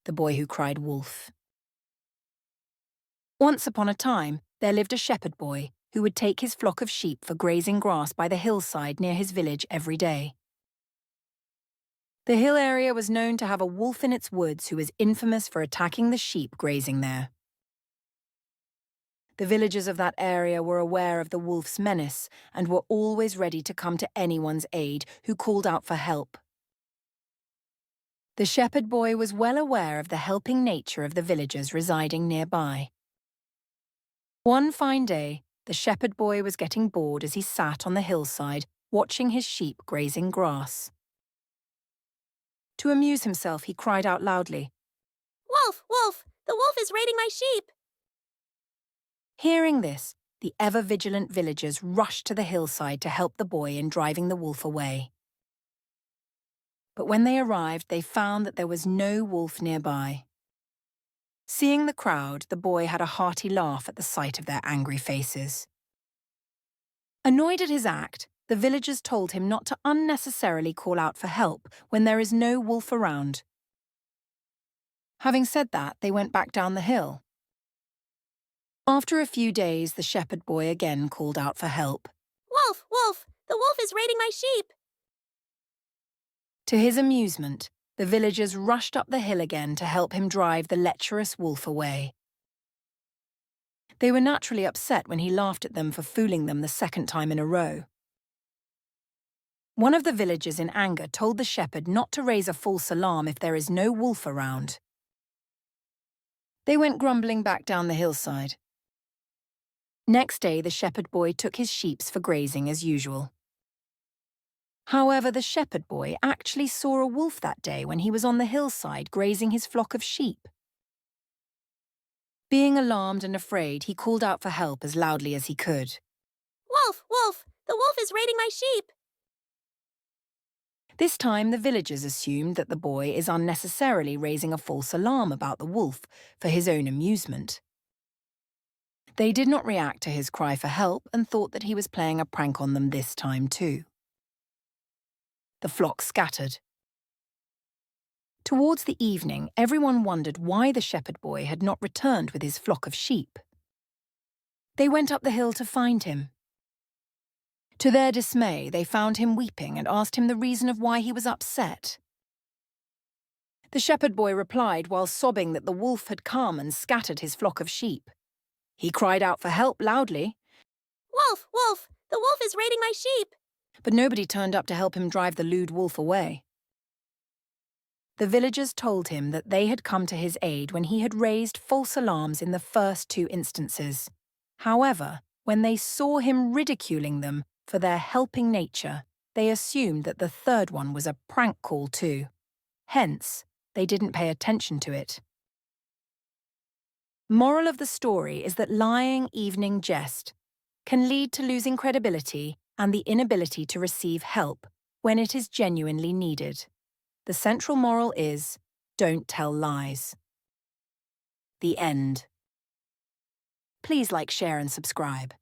the boy who cried wolf. Once upon a time, there lived a shepherd boy who would take his flock of sheep for grazing grass by the hillside near his village every day. The hill area was known to have a wolf in its woods who was infamous for attacking the sheep grazing there. The villagers of that area were aware of the wolf's menace and were always ready to come to anyone's aid who called out for help. The shepherd boy was well aware of the helping nature of the villagers residing nearby. One fine day, the shepherd boy was getting bored as he sat on the hillside watching his sheep grazing grass. To amuse himself, he cried out loudly, "Wolf! Wolf! The wolf is raiding my sheep!" Hearing this, the ever-vigilant villagers rushed to the hillside to help the boy in driving the wolf away. But when they arrived, they found that there was no wolf nearby. Seeing the crowd, the boy had a hearty laugh at the sight of their angry faces. Annoyed at his act, the villagers told him not to unnecessarily call out for help when there is no wolf around. Having said that, they went back down the hill. After a few days, the shepherd boy again called out for help. "Wolf! Wolf! The wolf is raiding my sheep!" To his amusement, the villagers rushed up the hill again to help him drive the lecherous wolf away. They were naturally upset when he laughed at them for fooling them the second time in a row. One of the villagers in anger told the shepherd not to raise a false alarm if there is no wolf around. They went grumbling back down the hillside. Next day, the shepherd boy took his sheep for grazing as usual. However, the shepherd boy actually saw a wolf that day when he was on the hillside grazing his flock of sheep. Being alarmed and afraid, he called out for help as loudly as he could. "Wolf! Wolf! The wolf is raiding my sheep!" This time, the villagers assumed that the boy is unnecessarily raising a false alarm about the wolf for his own amusement. They did not react to his cry for help and thought that he was playing a prank on them this time too. The flock scattered. Towards the evening, everyone wondered why the shepherd boy had not returned with his flock of sheep. They went up the hill to find him. To their dismay, they found him weeping and asked him the reason of why he was upset. The shepherd boy replied while sobbing that the wolf had come and scattered his flock of sheep. He cried out for help loudly. "Wolf! Wolf! The wolf is raiding my sheep!" But nobody turned up to help him drive the lewd wolf away. The villagers told him that they had come to his aid when he had raised false alarms in the first two instances. However, when they saw him ridiculing them for their helping nature, they assumed that the third one was a prank call too. Hence, they didn't pay attention to it. Moral of the story is that lying evening jest can lead to losing credibility and the inability to receive help when it is genuinely needed. The central moral is, don't tell lies. The end. Please like, share and subscribe.